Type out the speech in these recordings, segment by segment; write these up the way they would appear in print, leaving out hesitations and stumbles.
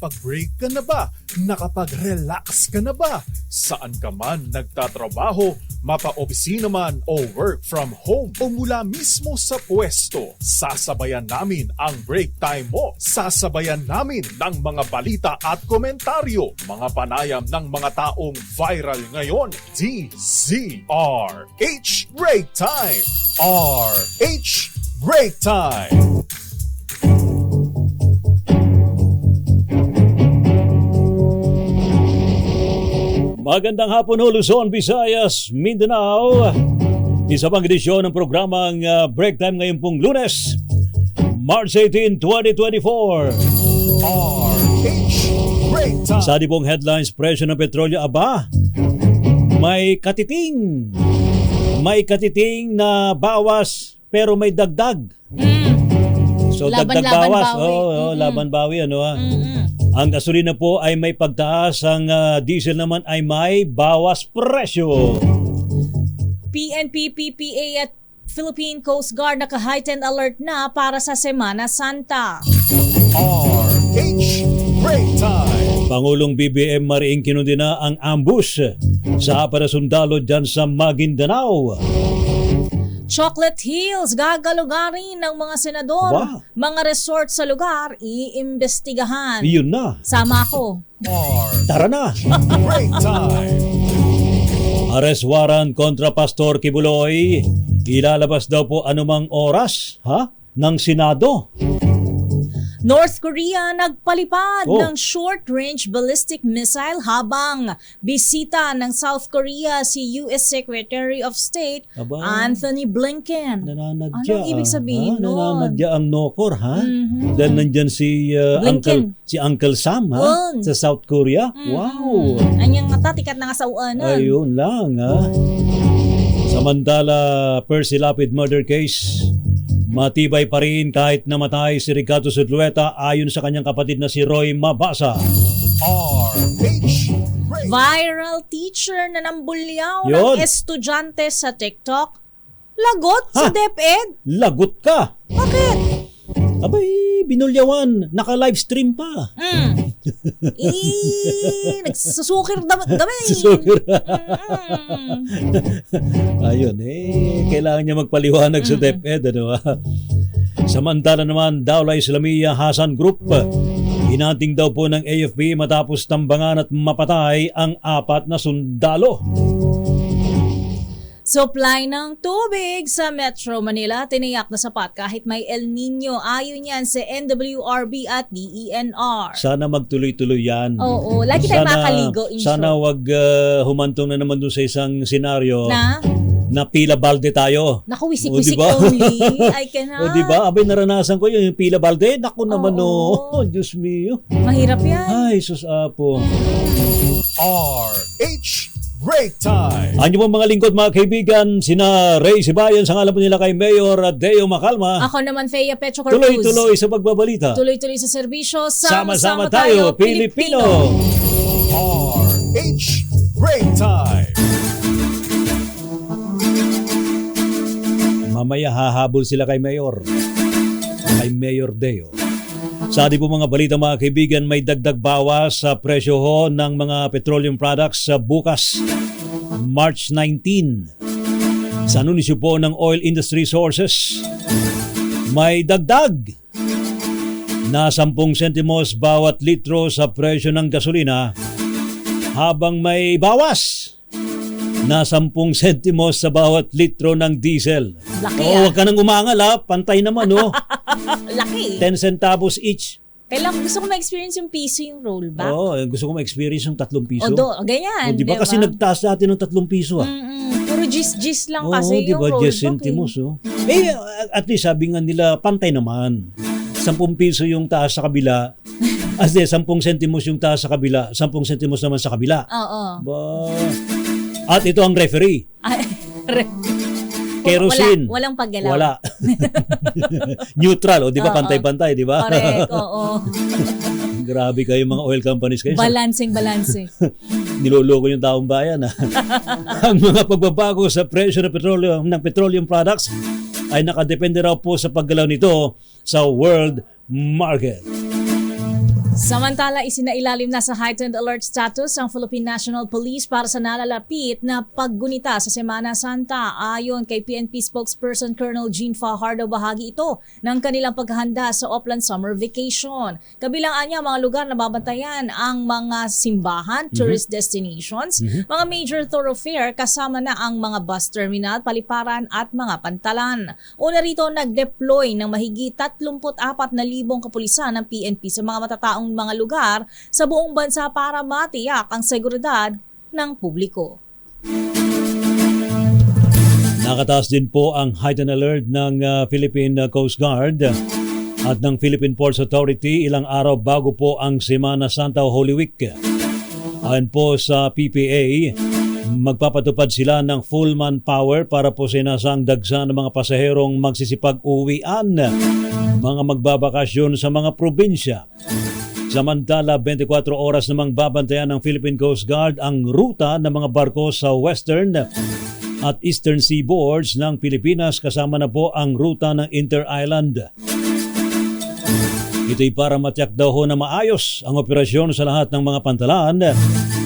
Nakapag-break ka na ba? Nakapag-relax ka na ba? Saan ka man nagtatrabaho, mapa-opisina man o work from home o mula mismo sa pwesto, sasabayan namin ang break time mo. Sasabayan namin ng mga balita at komentaryo, mga panayam ng mga taong viral ngayon. DZRH Break Time! RH Break Time! Magandang hapon ho, Luzon, Visayas, Mindanao. Isa pang edisyon ng programang Break Time ngayon pong Lunes, March 18, 2024. RH Break Time! Sa pong headlines, presyo ng petrolyo, aba, may katiting. May katiting na bawas pero may dagdag. So dagdag bawas. Laban-bawi ano ha. Ang gasolina po ay may pagtaas, ang diesel naman ay may bawas presyo. PNP, PPA at Philippine Coast Guard naka-heightened alert na para sa Semana Santa. RH Break Time! Pangulong BBM mariing kinundina ang ambush sa para sundalo dyan sa Maguindanao. Chocolate Hills, gagalugarin ng mga senador. Aba. Mga resort sa lugar, iimbestigahan. Iyon na. Sama ako. Tara na. Break Time! Arrest warrant kontra Pastor Kibuloy. Ilalabas daw po anumang oras ng Senado. North Korea nagpalipad Oh. ng short-range ballistic missile habang bisita ng South Korea si US Secretary of State Aba. Anthony Blinken. Nananadya. Anong ibig sabihin nun? Nananadya ang Nokor, Dahil nandyan si Uncle Sam, Yun. sa South Korea. Wow. Anyang tatikat na kasauanan. Ayun lang, Samantala, Percy Lapid murder case, matibay pa rin kahit namatay si Ricardo Zulueta ayon sa kanyang kapatid na si Roy Mabasa. RH Break Viral teacher na nambulyaw Yun. ng estudyante sa TikTok. Lagot sa DepEd. Lagot ka! Bakit? Abay, binulyawan. Naka-livestream pa. Nagsusukir dami. Susukir. Ayun, kailangan niya magpaliwanag sa DepEd. Samantala naman, Dawla Islamiyah Hasan Group, hinanting daw po ng AFP matapos tambangan at mapatay ang 4 na sundalo. Supply ng tubig sa Metro Manila tiniyak na sapat kahit may El Nino. Ayon yan sa NWRB at DENR. Sana magtuloy-tuloy yan. Oo, lagi tayo makaligo in Sana short. wag humantong na naman doon sa isang senaryo Na pila balde tayo. naku, wisik-wisik O, diba? only. I cannot. O diba? Abay, naranasan ko yung pila balde. Naku naman Oo. Diyos mio. Mahirap yan. Ay, sus apo. RH Break Time! Anyo mga lingkod mga kaibigan, sina Ray Sibayan, sa ngalan po nila kay Mayor Deo Macalma. Ako naman, Fea Petro Corpus. Tuloy-tuloy sa pagbabalita. Tuloy-tuloy sa serbisyo. Sama-sama tayo, Pilipino. RH Break Time! Mamaya hahabol sila kay Mayor. Kay Mayor Deo. Sa ating po mga balita mga kaibigan, may dagdag bawas sa presyo ho ng mga petroleum products sa bukas, March 19. Sa anunsyo po ng Oil Industry Sources, may dagdag na 10 sentimos bawat litro sa presyo ng gasolina, habang may bawas na 10 sentimos sa bawat litro ng diesel. Laki, Huwag ka nang umangal pantay naman Laki. 10 centavos each. Kailangan gusto ko ma-experience yung piso yung rollback. Gusto ko ma-experience yung 3 piso. Ganyan. Di ba? Kasi nagtaas natin ng 3 piso Puro gis-gis lang kasi di yung ba? rollback. 10 centimos at least sabi nga nila pantay naman. 10 piso yung taas sa kabila. 10 sentimos yung taas sa kabila, 10 sentimos naman sa kabila. Oo. At ito ang referee. Kerosene. Walang paggalaw. Wala. Neutral, di ba? Oo. Pantay-pantay, di ba? Correct, oo. Grabe kayo mga oil companies kayo. Balancing. Niloloko yung taong bayan. Ang mga pagbabago sa presyo ng petroleum products ay nakadepende raw po sa paggalaw nito sa world market. Samantala, isinailalim na sa heightened alert status ang Philippine National Police para sa nalalapit na paggunita sa Semana Santa. Ayon kay PNP spokesperson Colonel Jean Fajardo, bahagi ito ng kanilang paghahanda sa Oplan Summer Vacation. Kabilang niya mga lugar na babantayan ang mga simbahan, tourist destinations, mga major thoroughfare kasama na ang mga bus terminal, paliparan at mga pantalan. Una rito, nag-deploy ng mahigit 34,000 kapulisan ng PNP sa mga matataong mga lugar sa buong bansa para matiyak ang seguridad ng publiko. Nakataas din po ang heightened alert ng Philippine Coast Guard at ng Philippine Ports Authority ilang araw bago po ang Semana Santa o Holy Week. Ayon po sa PPA, magpapatupad sila ng full manpower para po sinasang dagsa ng mga pasaherong magsisipag-uwian, mga magbabakasyon sa mga probinsya. Samantala, 24 oras namang babantayan ng Philippine Coast Guard ang ruta ng mga barko sa Western at Eastern Seaboards ng Pilipinas, kasama na po ang ruta ng Inter-Island. Ito'y para matiyak daw ho na maayos ang operasyon sa lahat ng mga pantalan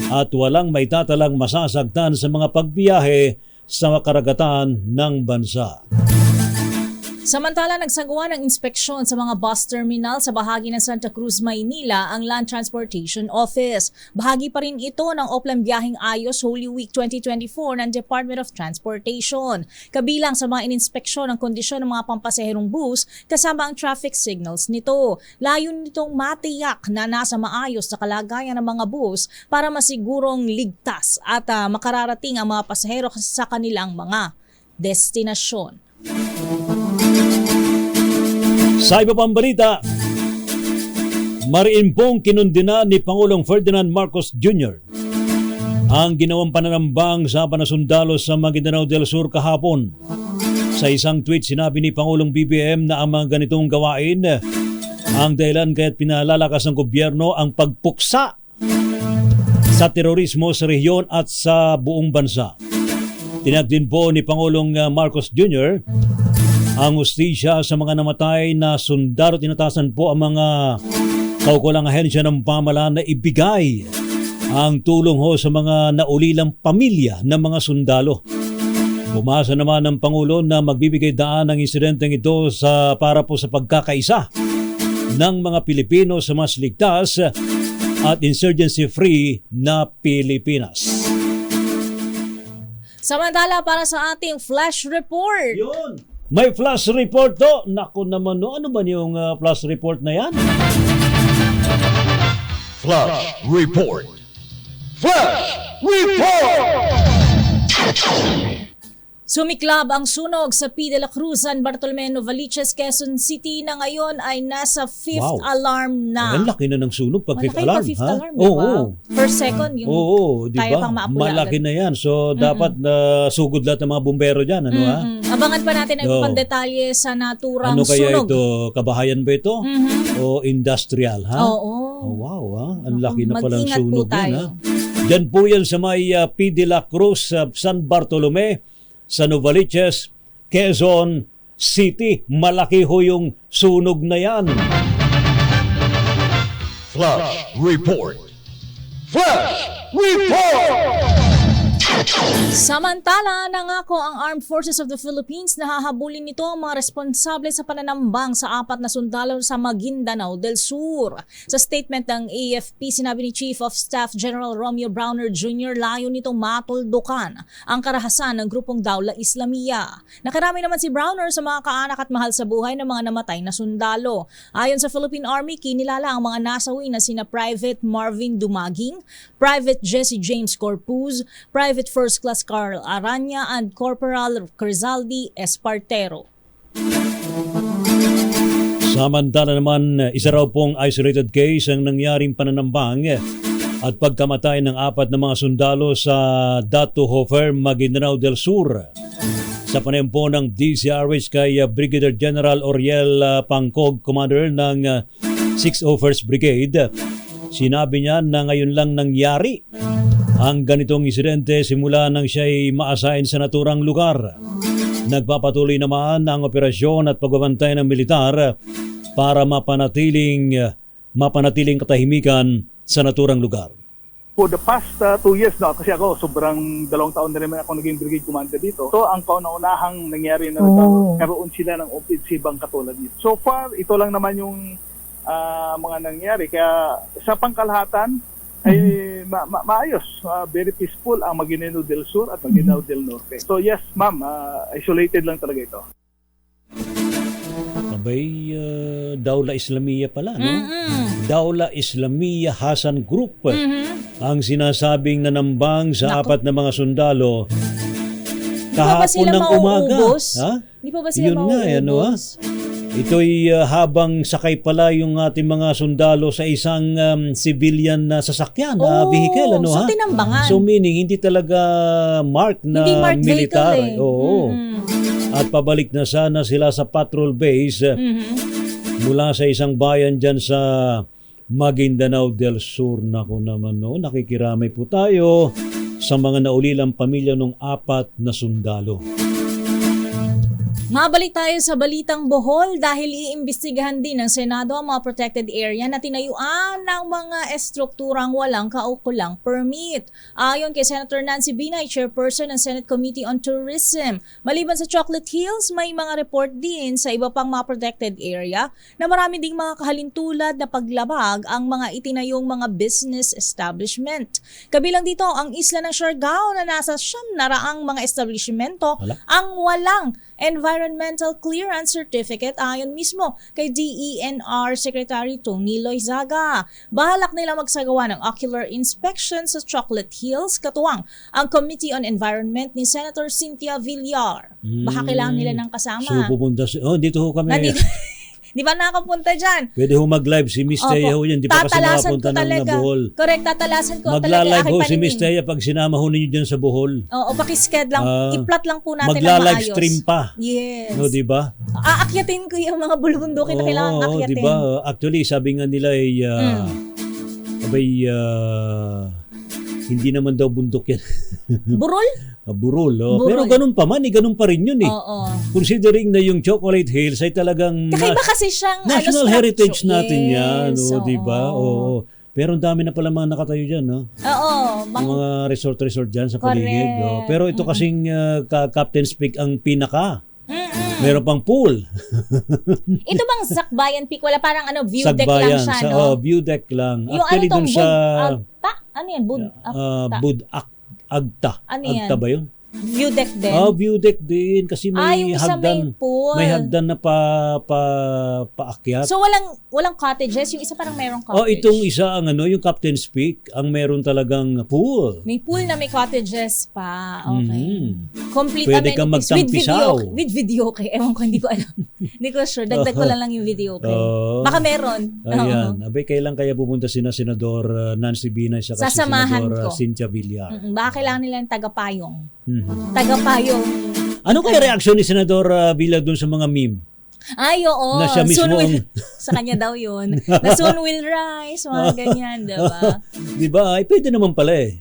at walang maitatalang masasagtan sa mga pagbiyahe sa karagatan ng bansa. Samantala, nagsagawa ng inspeksyon sa mga bus terminal sa bahagi ng Santa Cruz, Maynila ang Land Transportation Office. Bahagi pa rin ito ng Oplan Biyaheng Ayos Holy Week 2024 ng Department of Transportation. Kabilang sa mga ininspeksyon ang kondisyon ng mga pampasaherong bus kasama ang traffic signals nito. Layon nitong matiyak na nasa maayos na kalagayan ng mga bus para masigurong ligtas at makararating ang mga pasahero sa kanilang mga destinasyon. Sa iba pang balita, mariin pong kinundina ni Pangulong Ferdinand Marcos Jr. ang ginawang pananambang sa panasundalo sa Maguindanao del Sur kahapon. Sa isang tweet, sinabi ni Pangulong BBM na ang mga ganitong gawain ang dahilan kaya't pinalalakas ng gobyerno ang pagpuksa sa terorismo sa rehiyon at sa buong bansa. Tinag din po ni Pangulong Marcos Jr. ang hustisya sa mga namatay na sundalo. Tinatasan po ang mga kaukulang ahensya ng pamahalaan na ibigay ang tulong ho sa mga naulilang pamilya ng mga sundalo. Umasa naman ng Pangulo na magbibigay daan ang insidenteng ito para po sa pagkakaisa ng mga Pilipino sa mas ligtas at insurgency-free na Pilipinas. Samantala, para sa ating flash report. Yun! May flash report to. Naku naman, no? Ano ba yung flash report na yan? Flash Report. Flash Report! Sumiklab ang sunog sa P. de la Cruz, San Bartolome, Novaliches, Quezon City na ngayon ay nasa 5th alarm na. Ang laki na ng sunog pag 5th Malaki alarm. pa 5th alarm, Oo. diba? Per second, yung di kaya ba? pang maapula Malaki agad. na yan. So, dapat sugod lahat ng mga bumbero dyan. Ano ha? Abangan pa natin ang Oo. pandetalye sa naturang Ano kaya sunog. ito? Kabahayan ba ito? O industrial, ha? Oo. Oh, wow, ha? Ang laki na palang Mag-ingat po sunog yan, tayo. ha? Diyan po yan sa may P. de la Cruz, San Bartolome, sa Novaliches, Quezon City. Malaki ho yung sunog na yan. Flash Report. Flash Report! Samantala, nangako ang Armed Forces of the Philippines na hahabulin nito ang mga responsable sa pananambang sa 4 na sundalo sa Maguindanao del Sur. Sa statement ng AFP, sinabi ni Chief of Staff General Romeo Browner Jr. layo nitong matuldukan ang karahasan ng grupong Dawla Islamiyah. Nakarami naman si Browner sa mga kaanak at mahal sa buhay ng mga namatay na sundalo. Ayon sa Philippine Army, kinilala ang mga nasawi na sina Private Marvin Dumaging, Private Jesse James Corpuz, Private First Class Carl Aranya, and Corporal Curzaldi Espartero. Samantala naman, isa raw pong isolated case ang nangyaring pananambang at pagkamatay ng 4 na mga sundalo sa Datu Hofer, Maguindanao del Sur. Sa panayam po ng DCRH kay Brigadier General Oriel Pangcog, Commander ng 601st Brigade, sinabi niya na ngayon lang nangyari ang ganitong insidente simula nang siya'y maasahin sa naturang lugar. Nagpapatuloy naman ang operasyon at pagbabantay ng militar para mapanatiling mapanatiling katahimikan sa naturang lugar. For the past 2 years na, kasi ako sobrang 2 taon na rin ako naging brigade commander dito. So ang kauna-unahang nangyari na nagkaroon sila ng opensibang katulad nito. So far, ito lang naman yung mga nangyari. Kaya sa pangkalahatan ay maayos. Very peaceful ang Maguindanao del Sur at Maguindanao del Norte. So yes, ma'am, isolated lang talaga ito. Abay, Dawla Islamiyya pala, no? Dawla Islamiyya Hasan Group ang sinasabing nanambang sa Naku. 4 na mga sundalo Di pa ba sila kahapon ng umaga. mauubos? Ha? Di pa ba sila Yun nga, ano, ha? mauubos? Ito'y habang sakay pala yung ating mga sundalo sa isang civilian na sasakyan, na vehicle, ano, so ha? tinambangan. So meaning, hindi talaga marked na Hindi marked militar. vehicle, eh. Oo. At pabalik na sana sila sa patrol base mula sa isang bayan dyan sa Maguindanao del Sur. Naku naman, no? Nakikiramay po tayo sa mga naulilang pamilya ng 4 na sundalo. Mabalik tayo sa balitang Bohol dahil iimbestigahan din ng Senado ang mga protected area na tinayuan ng mga estrukturang walang kaukulang permit. Ayon kay Senator Nancy Binay, chairperson ng Senate Committee on Tourism, maliban sa Chocolate Hills, may mga report din sa iba pang mga protected area na marami ding mga kahalintulad na paglabag ang mga itinayong mga business establishment. Kabilang dito ang isla ng Siargao na nasa 900 mga establishmento ang walang environmental clearance certificate ayon mismo kay DENR Secretary Tony Loizaga. Bahalak nila magsagawa ng ocular inspection sa Chocolate Hills, katuwang ang Committee on Environment ni Senator Cynthia Villar. Baka kailangan nila ng kasama. So pupunta dito ho kami. Nandito. Di ba nakapunta dyan? Pwede ho mag-live si Miss Teya ho yan. Di pa kasi Tatalasan nakapunta ko talaga. ng Bohol. Correct, tatalasan ko talaga. Magla-live ho aking si Miss paningin. Teya pag sinama ho ninyo dyan sa Bohol. Oo, pakisked lang. I-plot lang po natin ng Magla-live maayos. stream pa. Yes. No, di ba? Aakyatin ko yung mga bulubundukin na kailangan akyatin. di ba? Actually, sabi nga nila ay hindi naman daw bundok yan. Burol? Burol. Burol. Pero ganun pa man, ganun pa rin yun eh. Oo. Considering na yung Chocolate Hills ay talagang Kakaiba kasi siyang national structure. heritage natin yan. Yes, O, di ba? Oo. Pero ang dami na pala mga nakatayo dyan. No? Oo. Yung mga resort dyan sa Correct. paligid. Pero ito kasing Captain's Peak ang pinaka. Meron pang pool. Ito bang Sakbayan Peak? Wala parang view deck lang siya, no? View deck lang. Yung Actually, dun sa Agta? Ano yan? Agta? Agta. Ano yan? Agta ba yun? View deck din? View deck din. Kasi may yung isa may hagdan. pool. May hagdan na paakyat. So walang cottages? Yung isa parang merong cottage? Itong isa ang yung Captain's Peak, ang meron talagang pool. May pool na may cottages pa. Okay. Complete Pwede kang magtampisaw. With video okay. Ewan ko, hindi ko alam. Hindi ko sure. Dagdag ko lang yung video okay. Baka meron. Ayan. Abay, kailan kaya pupunta sina Senador Nancy Binay sa Sasamahan Senador ko. Cynthia Villar? Baka kailangan nila ng tagapayong. Tagapayong. Ano kaya reaksyon ni Senador Villar dun sa mga meme? Ay, oo. Na siya mismo sa kanya daw yun. Na soon will rise, mga ganyan, diba? Diba? Ay, pwede naman pala eh.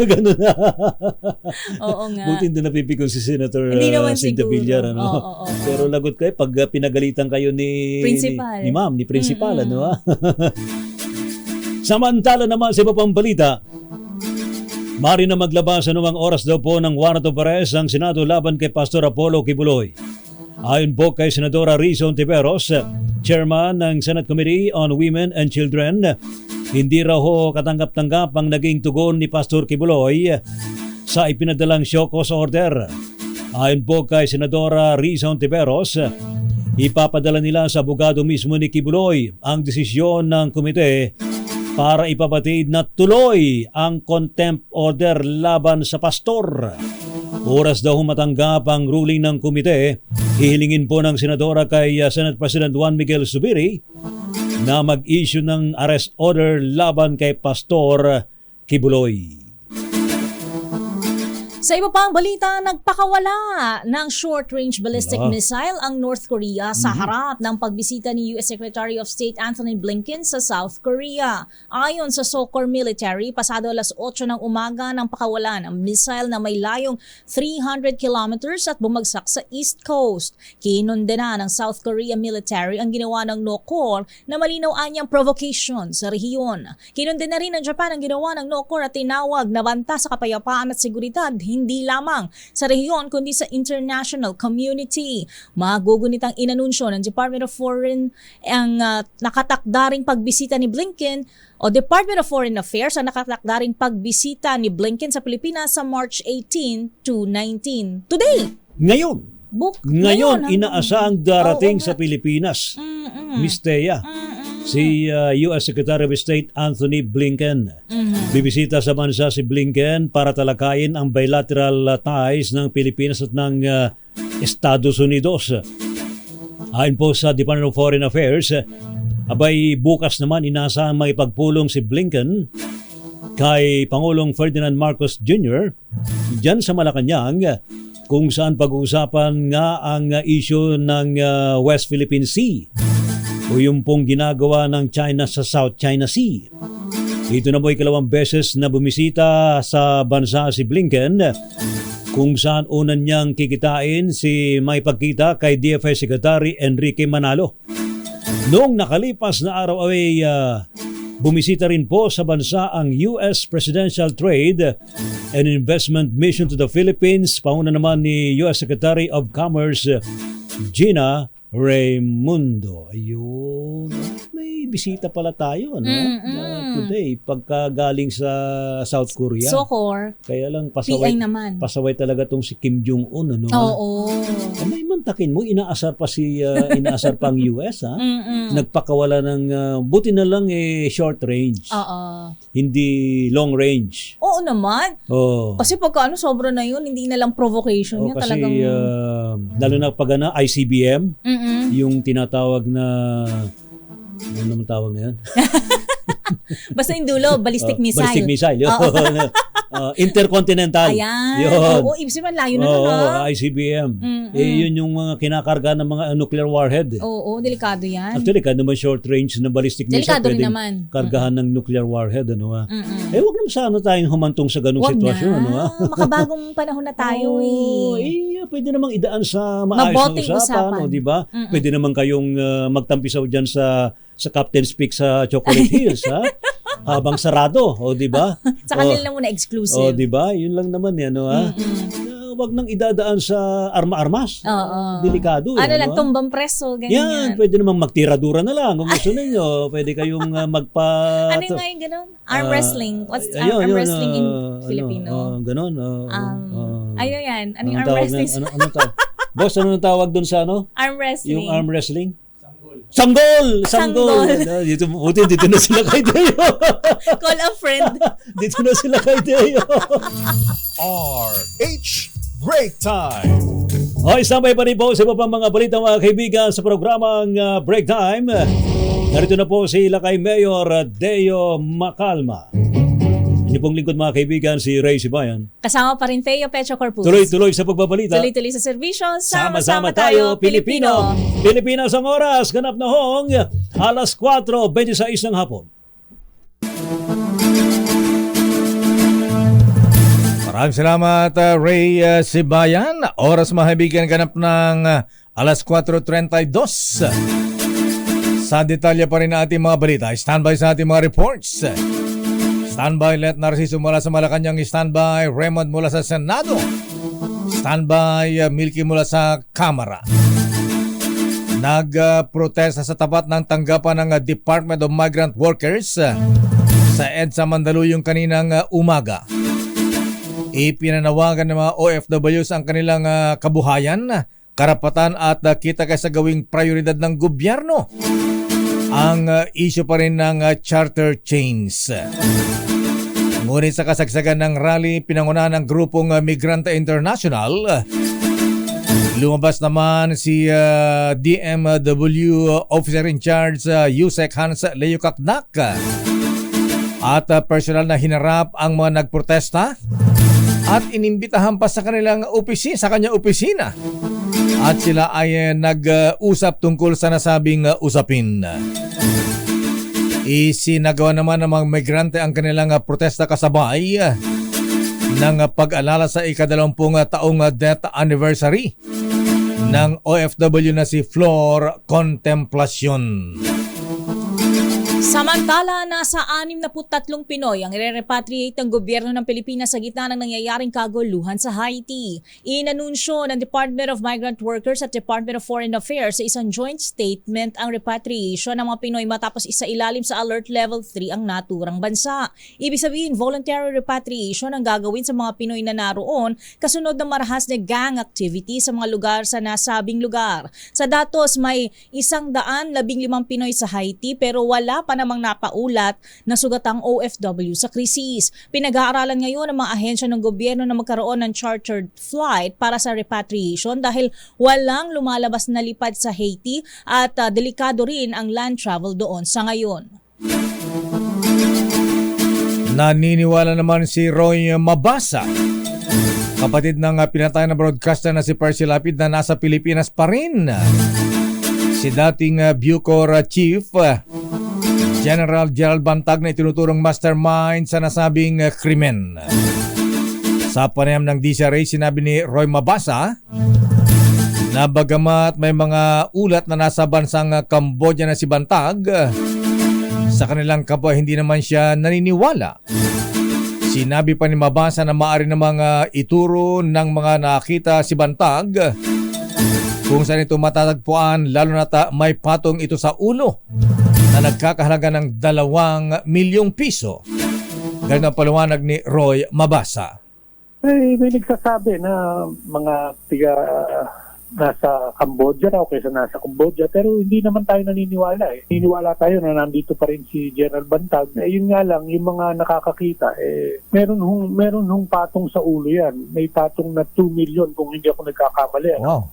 Ganun na. Oo nga. Buti hindi napipikon si Senator Hindi naman Cynthia siguro. Villar. Ano? Oo. Pero lagot kayo pag pinagalitan kayo ni Principal. ni ma'am, ni principal. Ano? Samantala naman sa iba pang balita, mari na maglabas anumang oras daw po ng warrant of arrest ang Senado laban kay Pastor Apollo Kibuloy. Ayon po kay Senadora Risa Ontiveros, chairman ng Senate Committee on Women and Children, hindi raw ho katanggap-tanggap ang naging tugon ni Pastor Kibuloy sa ipinadalang show cause order. Ayon po kay Senadora Risa Ontiveros, ipapadala nila sa abogado mismo ni Kibuloy ang desisyon ng komite para ipapatid na tuloy ang contempt order laban sa pastor. Oras daw matanggap ang ruling ng komite, hihilingin po ng Senadora kay Senate President Juan Miguel Zubiri na mag-issue ng arrest order laban kay Pastor Kibuloy. Sa iba pang balita, nagpakawala ng short-range ballistic missile ang North Korea sa harap ng pagbisita ni US Secretary of State Anthony Blinken sa South Korea. Ayon sa SOCOR Military, pasado alas 8 ng umaga nang pakawalan ang missile na may layong 300 kilometers at bumagsak sa East Coast. Kinondena ng South Korea Military ang ginawa ng NOCOR na malinaw anyang provocation sa rehiyon. Kinondena rin ng Japan ang ginawa ng NOCOR at tinawag na banta sa kapayapaan at seguridad hindi lamang sa rehiyon kundi sa international community. Magugunit ang inanunsyo ng Department of Foreign ang nakatakdaring pagbisita ni Blinken o Department of Foreign Affairs ang nakatakdaring pagbisita ni Blinken sa Pilipinas sa March 18 to 19. Today! Ngayon inaasahang darating sa nga. Pilipinas. Miss Thea. Si U.S. Secretary of State Anthony Blinken. Bibisita sa bansa si Blinken para talakayin ang bilateral ties ng Pilipinas at ng Estados Unidos. Ayon po sa Department of Foreign Affairs, abay bukas naman inasahang maipagpulong si Blinken kay Pangulong Ferdinand Marcos Jr. dyan sa Malacanang kung saan pag-uusapan nga ang issue ng West Philippine Sea o yung pong ginagawa ng China sa South China Sea. Ito na po ikalawang beses na bumisita sa bansa si Blinken kung saan unan niyang kikitain si may pagkita kay DFA Secretary Enrique Manalo. Noong nakalipas na araw ay bumisita rin po sa bansa ang US Presidential Trade and Investment Mission to the Philippines, pauna naman ni US Secretary of Commerce Gina Raimundo. Ayun. May bisita pala tayo, no? Today, pagkagaling sa South Korea. SOCOR. Kaya lang PI naman. pasaway talaga tong si Kim Jong-un, ano? Oo. May mantakin mo, inaasar pa ang US, ha? Nagpakawala ng buti na lang short range. Oo. Hindi long range. Oo naman. Oh. Kasi pagka sobra na yun, hindi na lang provocation yan. Kasi Talagang... lalo na pag ICBM, Mm-mm. yung tinatawag na ano naman tawag na yan? Basta yung dulo, ballistic missile. Ballistic missile. Yun. Intercontinental. Ayan. Yun. Oo, ibig sabihin, layo na nun, ha? ICBM. Yun yung mga kinakarga ng mga nuclear warhead. Oo, delikado yan. Actually, kahit naman short range na ballistic missile, Delikado rin pwedeng naman. kargahan ng nuclear warhead. Ano, ha? Wag naman sana tayong humantong sa ganung sitwasyon. Wag Ano, ha? na. Makabagong panahon na tayo, Pwede namang idaan sa maayos na Mabuting usapan. O, di ba? Pwede naman kayong magtampisaw dyan sa Captain's Peak sa Chocolate Hills, ha? Habang sarado, o di ba? Sa kanila muna exclusive. O di ba? Yun lang naman yan, no, ha? Wag nang idadaan sa arma-armas. Oo. Delikado. Ano lang, no? tumbang preso, ganyan. Yan, pwede namang magtiradura na lang kung gusto ninyo. Pwede kayong magpa... Ano yung ngayon ganun? Arm wrestling. What's arm wrestling in Filipino? Ganon. Ayun yan. Ano yung arm wrestling? Ano tawag? Boss, ano tawag doon sa ano? Arm wrestling. Yung arm wrestling? Sanggol! Dito na sila kay Deo. Call a friend. Dito na sila kay Deo. RH Break Time. Okay, sabay pa rin po sa iba pang mga balita mga kaibigan sa programang Break Time. Narito na po sila kay Mayor Deo Macalma. Hindi pong lingkod mga kaibigan si Ray Sibayan. Kasama pa rin Theo Pecho Corpus. Tuloy-tuloy sa pagbabalita. Tuloy-tuloy sa serbisyo. Sama-sama tayo, Pilipino. Pilipinas ang oras. Ganap na hong alas 4:26 ng hapon. Maraming salamat Ray Sibayan. Oras mga kaibigan, ganap ng alas 4:32. Sa detalye pa rin na ating mga balita. Standby sa ating mga reports. Standby Let Narciso mula sa Malacanang. Standby Raymond mula sa Senado. Standby Milky mula sa Kamara. Nagprotesta sa tapat ng tanggapan ng Department of Migrant Workers sa EDSA Mandaluyong kaninang umaga. Ipinanawagan ng mga OFWs ang kanilang kabuhayan, karapatan at kita kaysa gawing prioridad ng gobyerno. Ang issue pa rin ng charter chains. Ngunit sa kasagsagan ng rally, pinangunahan ng grupong Migrante International, lumabas naman si DMW Officer in Charge Yusek Hans Leo Kaknak at personal na hinarap ang mga nagprotesta at inimbitahan pa sa kanyang opisina. At sila ay nag-usap tungkol sa nasabing usapin. Isinagawa naman ng mga migrante ang kanilang protesta kasabay ng pag-alala sa ika-20 taong death anniversary ng OFW na si Flor Contemplacion. Samantala, nasa 63 Pinoy ang i-repatriate ng gobyerno ng Pilipinas sa gitna ng nangyayaring kaguluhan sa Haiti. Inanunsyo ng Department of Migrant Workers at Department of Foreign Affairs sa isang joint statement ang repatriation ng mga Pinoy matapos isailalim sa Alert Level 3 ang naturang bansa. Ibig sabihin, voluntary repatriation ang gagawin sa mga Pinoy na naroon kasunod ng marahas na gang activity sa mga lugar sa nasabing lugar. Sa datos, may 115 Pinoy sa Haiti pero wala pa namang napaulat na sugatang OFW sa krisis. Pinag-aaralan ngayon ng mga ahensya ng gobyerno na magkaroon ng chartered flight para sa repatriation dahil walang lumalabas na lipad sa Haiti at delikado rin ang land travel doon sa ngayon. Naniniwala naman si Roy Mabasa, kapatid ng pinatay na broadcaster na si Percy Lapid, na nasa Pilipinas pa rin. Si dating Bucor Chief General Gerald Bantag na itinuturong mastermind sa nasabing krimen. Sa panayam ng DCRA, sinabi ni Roy Mabasa na bagamat may mga ulat na nasa bansang Cambodia na si Bantag, sa kanilang kapwa hindi naman siya naniniwala. Sinabi pa ni Mabasa na maaari namang ituro ng mga nakita si Bantag kung saan ito matatagpuan, lalo na may patong ito sa ulo na nagkakahalaga ng 2 milyong piso. Ganun ang paliwanag ni Roy Mabasa. May nagsasabi na mga tiga nasa Cambodia raw kaysa nasa Cambodia, pero hindi naman tayo naniniwala eh. Naniniwala tayo na nandito pa rin si General Bantag. Yun nga lang, yung mga nakakakita, meron hong patong sa ulo yan. May patong na 2 million kung hindi ako nagkakamali. Wow.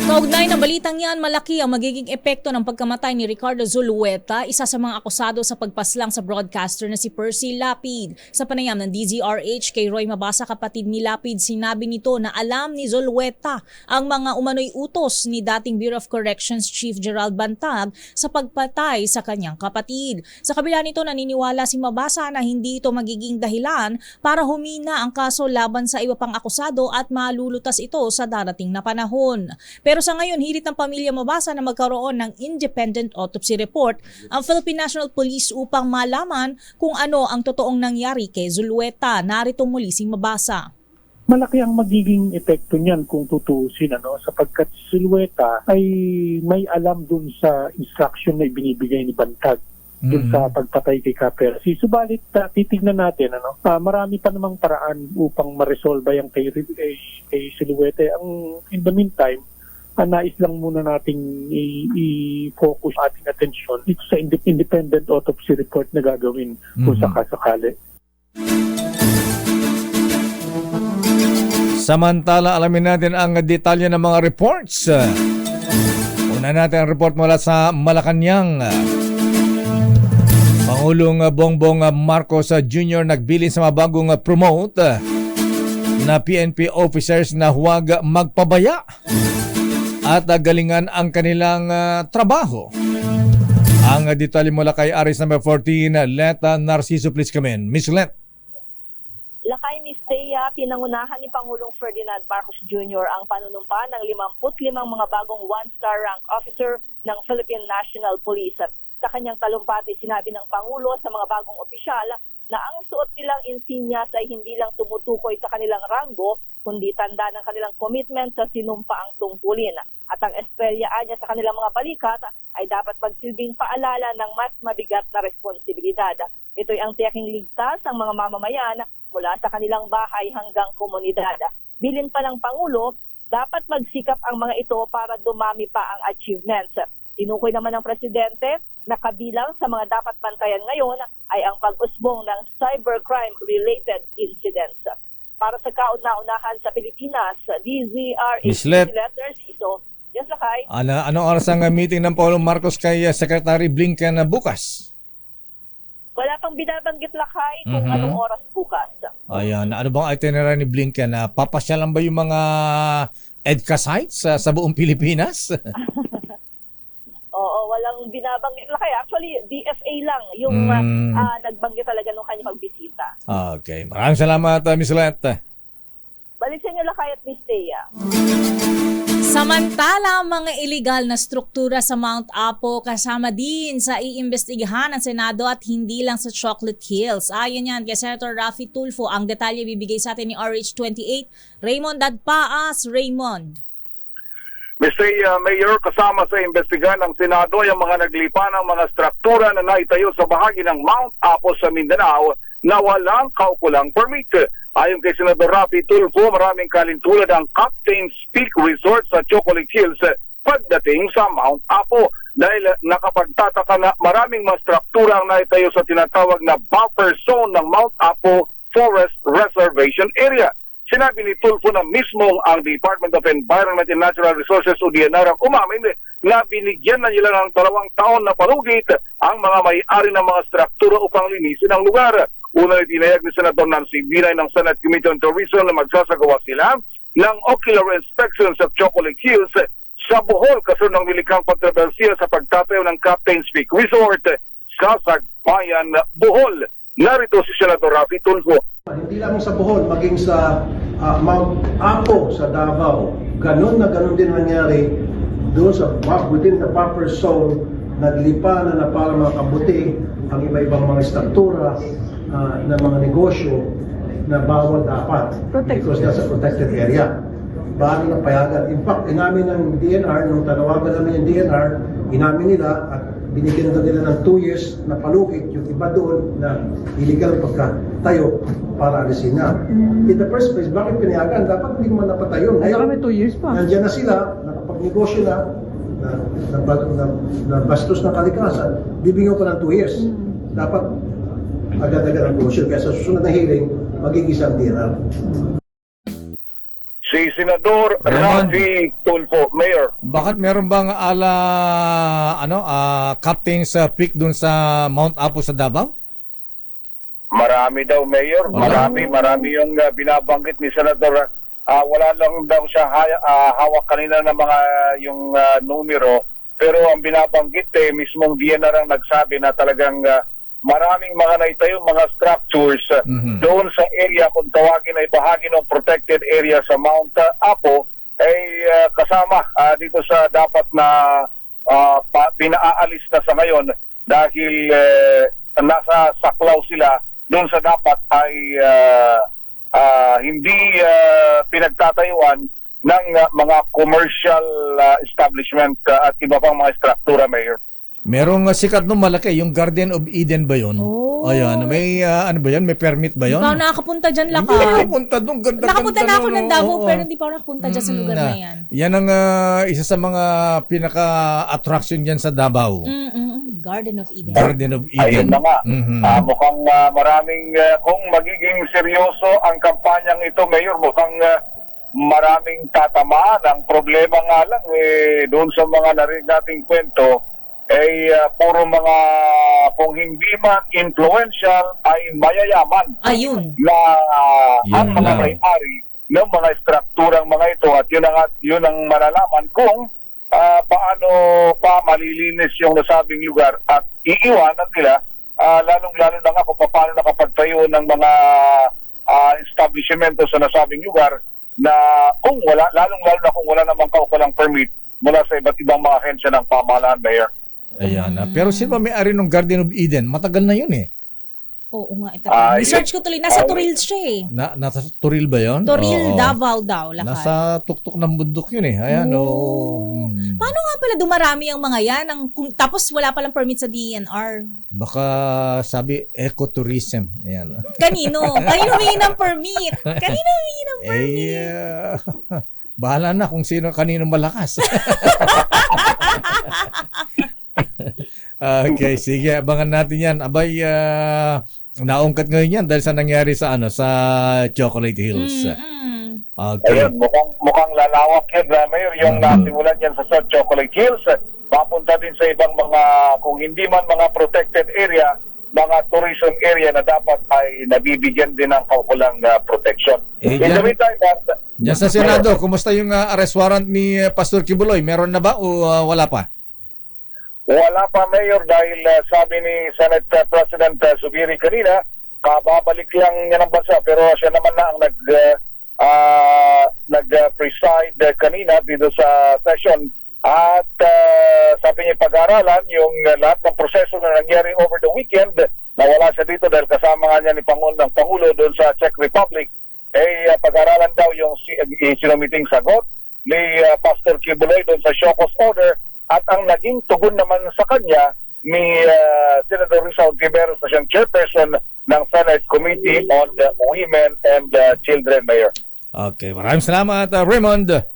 Kaugnay ng balitang yan, malaki ang magiging epekto ng pagkamatay ni Ricardo Zulueta, isa sa mga akusado sa pagpaslang sa broadcaster na si Percy Lapid. Sa panayam ng DZRH kay Roy Mabasa, kapatid ni Lapid, sinabi nito na alam ni Zulueta ang mga umano'y utos ni dating Bureau of Corrections Chief Gerald Bantag sa pagpatay sa kanyang kapatid. Sa kabila nito, naniniwala si Mabasa na hindi ito magiging dahilan para humina ang kaso laban sa iba pang akusado at malulutas ito sa darating na panahon. Pero sa ngayon, hirit ng pamilya Mabasa na magkaroon ng independent autopsy report ang Philippine National Police upang malaman kung ano ang totoong nangyari kay Zulueta. Narito muli si Mabasa. Malaki ang magiging epekto niyan kung tutuusin, sapagkat si Zulueta ay may alam dun sa instruction na ibinibigay ni Bantag dun sa pagpatay kay Percy. Subalit titignan natin, marami pa namang paraan upang ma-resolve yung kay Zulueta. In the meantime, nais lang muna nating i-focus ating atensyon dito sa independent autopsy report na gagawin kung sakasakali. Samantala, alamin natin ang detalye ng mga reports. Una natin ang report mula sa Malacanang. Pangulong Bongbong Marcos Jr. nagbilin sa mga bagong promote na PNP officers na huwag magpabaya at galingan ang kanilang trabaho. Ang detalye mula kay Aris number 14, Let Narciso, please come in. Miss Let. Lakay Miss Thea, pinangunahan ni Pangulong Ferdinand Marcos Jr. ang panunumpa ng 55 mga bagong one-star rank officer ng Philippine National Police. Sa kanyang talumpati, sinabi ng Pangulo sa mga bagong opisyal na ang suot nilang insignias ay hindi lang tumutukoy sa kanilang ranggo, kundi tanda ng kanilang commitment sa sinumpaang tungkulin. At ang esperyaan niya sa kanilang mga balikat ay dapat magsilbing paalala ng mas mabigat na responsibilidad. Ito'y ang tiyaking ligtas ang mga mamamayan mula sa kanilang bahay hanggang komunidad. Bilin pa ng Pangulo, dapat magsikap ang mga ito para dumami pa ang achievements. Tinukoy naman ng Presidente na kabilang sa mga dapat bantayan ngayon ay ang pag-usbong ng cybercrime-related incidents. Para sa kauna-unahan sa Pilipinas, DZRH letters, so yes, Lakay. Anong oras ang meeting ng Pangulong Marcos kay Secretary Blinken bukas? Wala pang binabanggit lakay kung anong oras bukas. Ayan, ano bang itinerary ni Blinken? Papasyalan ba yung mga EDCA sites sa buong Pilipinas? Oo, walang binabanggit lakay. Actually, DFA lang yung nagbanggit talaga nung kanyang pagbisita. Okay, maraming salamat, Miss Let. Balik sa inyo lakay at Miss Thea. Samantala, mga iligal na struktura sa Mount Apo kasama din sa iimbestigahan ng Senado at hindi lang sa Chocolate Hills. Ayon yan kay Senator Raffy Tulfo. Ang detalye bibigay sa atin ni RH28, Raymond Dadpaas. Raymond. Mr. Mayor, kasama sa investigahan ng Senado yung mga naglipa ng mga struktura na naitayo sa bahagi ng Mount Apo sa Mindanao na walang kaukulang permit. Ayon kay Senador Raffy Tulfo, maraming kalintulan ang Captain's Peak Resort sa Chocolate Hills pagdating sa Mount Apo dahil nakapagtataka na maraming mga struktura ang naitayo sa tinatawag na buffer zone ng Mount Apo Forest Reservation Area. Sinabi ni Tulfo na mismo ang Department of Environment and Natural Resources o DNR ang umamin na binigyan na nila ng 2 taon na palugit ang mga may-ari ng mga struktura upang linisin ang lugar. Una na tinayag ni Senator Nancy Binay ng Senate Committee on Tourism na magsasagawa sila ng ocular inspection sa Chocolate Hills sa Bohol kasunod ng milikang kontrobersiya sa pagtatayo ng Captain's Peak Resort sa Sagbayan, Bohol. Narito si Senator Raffy Tulfo. Hindi lang sa Bohol, maging sa Mount Apo sa Davao. Ganon na ganon din nangyari doon sa within the buffer zone. Naglipa na para makabuti ang iba-ibang mga struktura na mga negosyo na bawal dapat because nasa protected area. Bali na payagan. In fact, inamin ng DNR, nung tanawagan namin yung DNR, inamin nila at binigyan nila ng 2 years na palugit yung iba doon na illegal pagkatayo para alisin na. In the first place, bakit pinayagan? Dapat hindi man napatayo. Ngayon, 2 years pa. Nandiyan na sila, nakapagnegosyo na bastos na kalikasan, bibigyan ko ng 2 years. Dapat agad-agad ang negosyo. Kaya sa susunod na hearing, mag-iisang DNR. Si Senador Raffy Tulfo, Mayor. Bakit meron bang Captain's Peak dun sa Mount Apo sa Davao? Marami daw, Mayor. Marami yung binabanggit ni Senador. Wala lang daw siya hawak kanina ng mga yung numero. Pero ang binabanggit mismong DNR ang nagsabi na talagang maraming mga naitayo mga structures doon sa area kung tawagin ay bahagi ng protected area sa Mount Apo ay kasama dito sa dapat na pinaalis na sa ngayon dahil nasa saklaw sila doon sa dapat ay hindi pinagtatayuan ng mga commercial establishment at iba pang mga struktura, Mayor. Merong sikat nung malaki, yung Garden of Eden ba yun? Oh. Ayan, may ano ba yan? May permit ba yun? Hindi pa ako nakakapunta dyan, Laka. Hindi nakapunta doon. Nakapunta na ako ng Davao, pero hindi pa ako nakapunta dyan sa lugar na yan. Yan ang isa sa mga pinaka-attraction dyan sa Davao. Garden of Eden. Garden of Eden. Ayun na nga. Mukhang maraming, kung magiging seryoso ang kampanyang ito, Mayor, mukhang maraming tatamaan. Ang problema nga lang, doon sa mga narinig nating kwento, ay puro mga kung hindi man influential ay mayayaman. Ayun. Na ang mga may-ari ng mga strukturang mga ito at yun ang malalaman kung paano pa malilinis yung nasabing lugar at iiwanan nila lalong-lalo na nga kung paano nakapagtayo ng mga establishmento sa nasabing lugar na kung wala, lalong-lalo na kung wala namang kaukulang permit mula sa iba't ibang mga ahensya ng pamahalaan, Mayor. Ayan. Pero sino ba may-ari ng Garden of Eden? Matagal na yun eh. Oo nga. Research ko tuloy. Nasa Toril siya eh. Nasa Toril ba yun? Toril, Davao daw. Lakay. Nasa tuktok ng bundok yun eh. Ayan. Paano nga pala dumarami ang mga yan? Tapos wala palang permit sa DNR. Baka sabi ecotourism. Ayan. Kanino? Kanino humingi ng permit? Kanino humingi ng permit? Bahala na kung sino kanino malakas. Okay, sige, abangan natin yan. Abay, naungkat ngayon yan dahil sa nangyari sa sa Chocolate Hills. Okay. Ayun, mukhang lalawak yan, Mayor, yung nasimulan yan sa Chocolate Hills. Papunta din sa ibang mga, kung hindi man mga protected area, mga tourism area na dapat ay nabibigyan din ng kaukulang protection. Eh, In the meantime, Diyan sa Senado, kumusta yung arrest warrant ni Pastor Kibuloy? Meron na ba o wala pa? wala pa, Mayor, dahil sabi ni Senate President Zubiri kanina, kababalik lang niya ng bansa, pero siya naman na ang nag-preside kanina dito sa session. At sabi niya pag-aralan yung lahat ng proseso na nangyari over the weekend, nawala siya dito dahil kasama nga niya ni Pangulo doon sa Czech Republic, pag-aralan daw yung sinumiting sagot ni Pastor Kibuloy doon sa show cause order, at ang naging tugon naman sa kanya ni Senator Rizal Tiberos na siyang chairperson ng Senate Committee on the Women and Children, Mayor. Okay, maraming salamat, Raymond.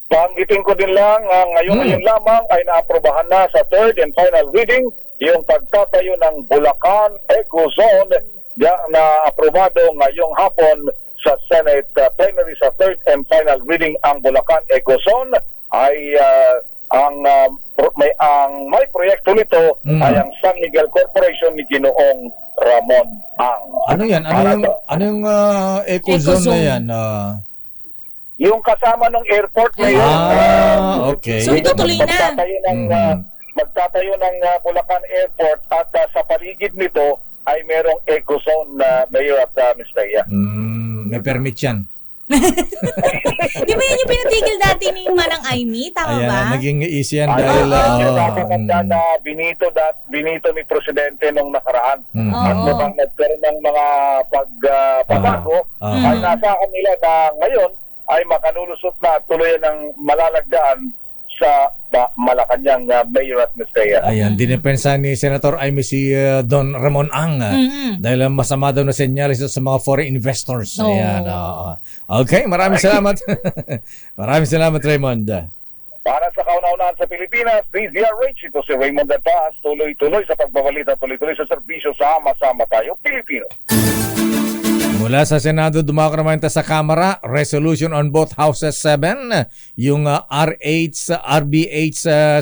Panggitin ko din lang, ngayon lamang ay naaprobahan na sa third and final reading yung pagtatayo ng Bulacan Eco Zone na aprobado ngayong hapon sa Senate plenary sa third and final reading. Ang Bulacan Eco Zone ay ang may proyekto nito ay ang San Miguel Corporation ni Ginoong Ramon Ang. Ano yan? Ano yung Eco Zone na yan? Yung kasama ng airport ngayon. Okay. So ito tuloy na. Magtatayo ng Bulacan Airport at sa paligid nito ay merong Eco Zone na Mayor at Ms. Rhea. May permit yan. Di ba yan yung pinatigil dati ni Manang Aimee? Tama ba? Ayan, naging easy yan dahil... na binito ni Presidente nung nakaraan. At mukhang nagkaroon ng mga pagbabago, ay nasa kanila na ngayon ay makalulusot na tuloy ng malalagdaan sa Malacanang Mayor at Ms. Rhea. Ayan, dinepensa ni Senator Aimee si Don Ramon Ang dahil masama daw na senyalis sa mga foreign investors. Ayan. Okay, maraming salamat. Maraming salamat, Raymond. Para sa kauna-unahan sa Pilipinas, DZRH, ito si Raymond Datas, tuloy-tuloy sa pagbabalita, tuloy-tuloy sa serbisyo, sama-sama tayo, Pilipino. Mula sa Senado, dumako naman sa Kamara, resolution on both houses 7, yung RBH 7,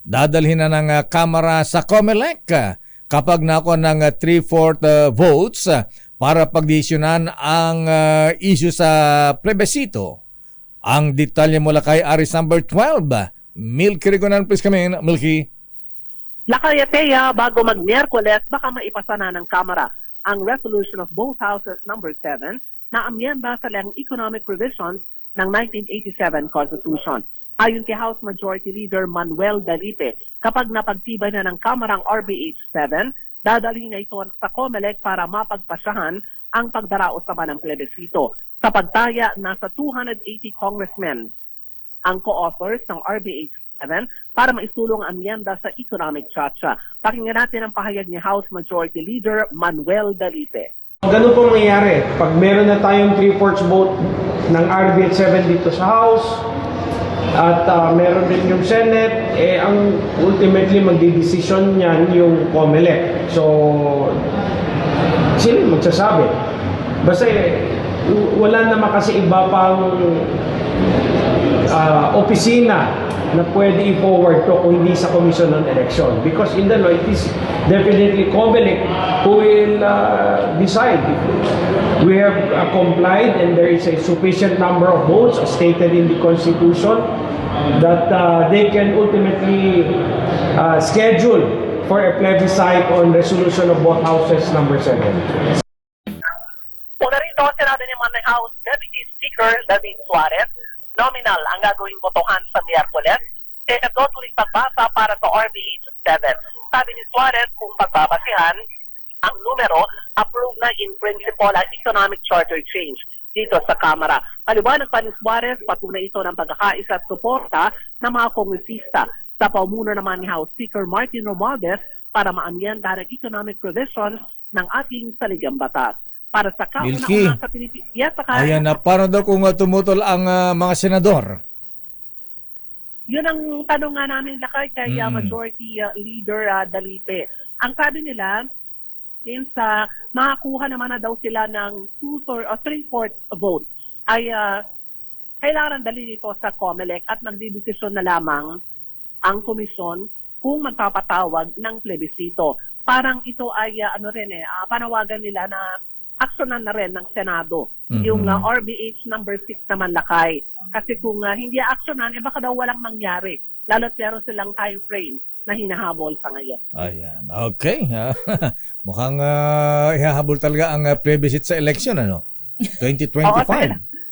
dadalhin na ng Kamara sa COMELEC kapag nakuha ng 3/4 votes para pagdesisyonan ang issue sa plebisito. Ang detalye mula kay Aris number 12. Milky Rigonan, please come in. Milky. Lakayateya, bago mag-Miyerkules, baka maipasa na ng Kamara ang resolution of both houses number 7 na amyenda sa lang economic provisions ng 1987 Constitution. Ayon kay House Majority Leader Manuel Dalipe, kapag napagtibay na ng Kamarang RBH 7, dadalhin na ito sa COMELEC para mapagpasyahan ang pagdaraos naman ng plebisito. Sa pagtaya, nasa 280 congressmen ang co-authors ng RBH 7 para maisulong ang amyenda sa economic chacha. Pakinggan natin ang pahayag ni House Majority Leader Manuel Dalipe. Ganun pong mangyayari. Pag meron na tayong 3/4 vote ng RBH 7 dito sa House at meron din yung Senate, ang ultimately magdidesisyon niyan yung COMELEC. So, sino magsasabi? Basta wala naman kasi iba pang opisina na pwede i-forward to kung hindi sa Commission on Election. Because in the law, it is definitely COMELEC who will decide if we have complied and there is a sufficient number of votes as stated in the Constitution that they can ultimately schedule for a plebiscite on resolution of both houses number 7. Una rito, Senado naman ng House Deputy Speaker David Suarez, nominal ang gagawing botohan sa Miyerkules, Senado tuling pagbasa para sa RBH 7. Sabi ni Suarez, kung pagbabasihan ang numero, approve na in principle ang economic charter change dito sa Kamara. Paliwanag pa ni Suarez, patunay ito ng pagkakaisa at suporta ng mga kongresista sa paumuno naman ni House Speaker Martin Romualdez para maamyenda ng economic provisions ng ating saligang batas. Para sa kauna-una sa Pilipinas. Yes, ayan na, paano daw kung tumutol ang mga senador? Yun ang tanong nga namin lakay kay Majority Leader Dalipe. Ang sabi nila, since makakuha naman na daw sila ng 3/4 vote, ay kailangan dalhin ito sa COMELEC at magdidesisyon na lamang ang komisyon kung magpapatawag ng plebisito. parang ito ay panawagan nila na aksyonan na rin ng Senado. Yung RBH number 6 naman, Lakay. Kasi kung hindi aksyonan, baka daw walang mangyari. Lalo't meron silang time frame na hinahabol sa ngayon. Ayan. Okay. Mukhang ihahabol talaga ang plebiscite sa election, ano? 2025.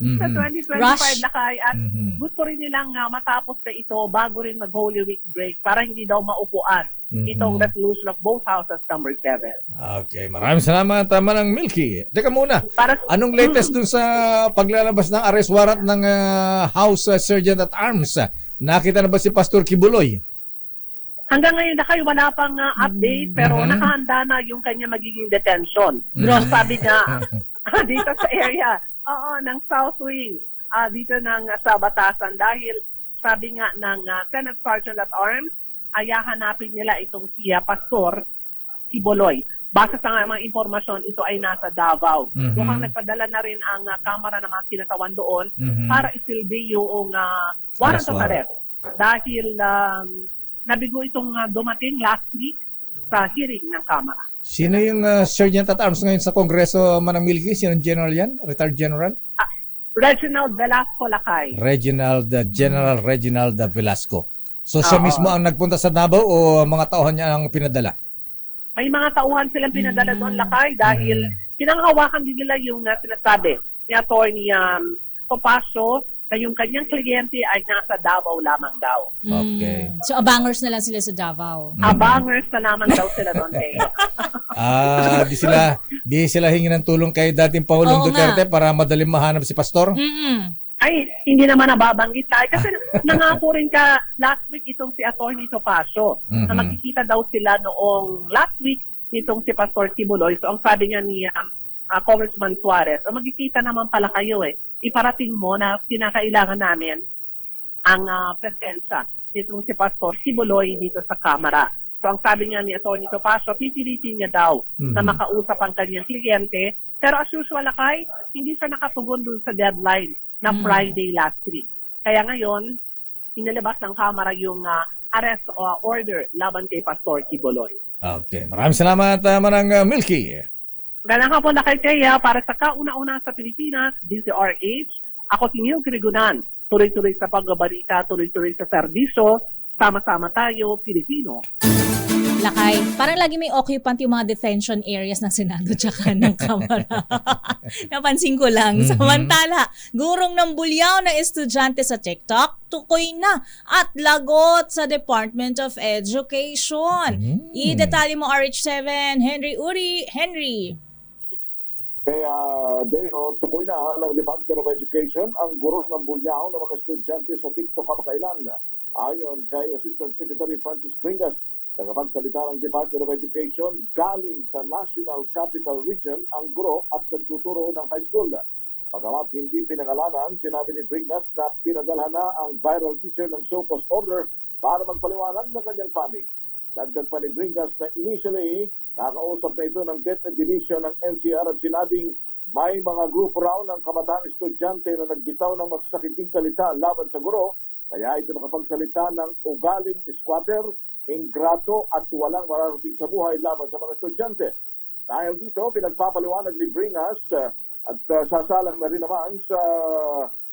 Sa 2025, Lakay. At gusto rin nilang matapos na ito bago rin mag-Holy Week break para hindi daw maupuan itong resolution of both houses number 7. Okay. Maraming salamat, Manang Milky. Teka muna. Anong latest dun sa paglalabas ng arrest warrant ng House Sergeant at Arms? Nakita na ba si Pastor Kibuloy? Hanggang ngayon, Lakay, wala pang update, pero nakahanda na yung kanya magiging detention. Sabi niya, dito sa area, ng South Wing, dito sa Batasan, dahil sabi nga ng Senate Sergeant at Arms, hanapin nila itong si Pastor Kibuloy. Base sa mga impormasyon, ito ay nasa Davao. Mukhang nagpadala na rin ang Kamara ng mga kinatawan doon para isilbi yung warrant of arrest. Dahil nabigo itong dumating last week sa hearing ng Kamara. Sino yung Sergeant at Arms ngayon sa Kongreso, Manang Milky? Sino General yan? Retired General? Reginald Velasco, Lakay. General Reginald Velasco. So siya mismo ang nagpunta sa Davao o mga tauhan niya ang pinadala? May mga tauhan silang pinadala doon, Lakay, dahil pinanghawakan din nila yung sinasabi ni Atty. Topacio na yung kanyang kliyente ay nasa Davao lamang daw. Okay. So abangers na lang sila sa Davao. Abangers na lamang daw sila doon. Di sila hingi ng tulong kay dating Pangulong Duterte para madaling mahanap si Pastor? Ay, hindi naman nababanggit tayo. Kasi nangako rin ka last week itong si Atty. Topacio na magkikita daw sila noong last week nitong si Pastor Kibuloy. So ang sabi niya ni Congressman Suarez, magkikita naman pala kayo iparating mo na kinakailangan namin ang presensya nitong si Pastor Kibuloy dito sa Kamara. So ang sabi niya ni Atty. Topacio, pipilitin niya daw na makausap ang kanyang kliyente. Pero as usual, Lakay, hindi siya nakatugon dun sa deadline na Friday last week. Kaya ngayon, inilabas ng Kamara yung arrest order laban kay Pastor Kibuloy. Okay. Maraming salamat, Manang Milky. Magandang hapon, Lakay Teya, para sa kauna-una sa Pilipinas, DZRH. Ako si Neil Grigunan. Tuloy-tuloy sa pagbabalita, tuloy-tuloy sa serbisyo. Sama-sama tayo, Pilipino. Lakay, parang lagi may occupant yung mga detention areas ng Senado tsaka ng Kamara. Napansin ko lang. Samantala, gurong ng bulyaw ng estudyante sa TikTok, tukoy na at lagot sa Department of Education. I-detalye mo RH7, Henry Uri. Henry. Kaya, tukoy na ng Department of Education ang gurong ng bulyaw ng mga estudyante sa TikTok kamakailan. Ayon kay Assistant Secretary Francis Bringas, nagpagsalita ng Department of Education, galing sa National Capital Region ang guro at nagtuturo ng high school. Pagamat hindi pinangalanan, sinabi ni Bringas na pinadala na ang viral teacher ng show cause order para magpaliwanag ng kanyang panig. Dagdag pa ni Bringas na initially, nakausap na ito ng DepEd Division ng NCR at sinabing may mga group raw ng kabataang estudyante na nagbitaw ng masasakiting salita laban sa guro, kaya ito nakapagsalita ng ugaling squatter, ingrato at walang mararating sa buhay laban sa mga estudyante. Dahil dito, pinagpapaliwanag ni Bringas at sasalang na rin naman sa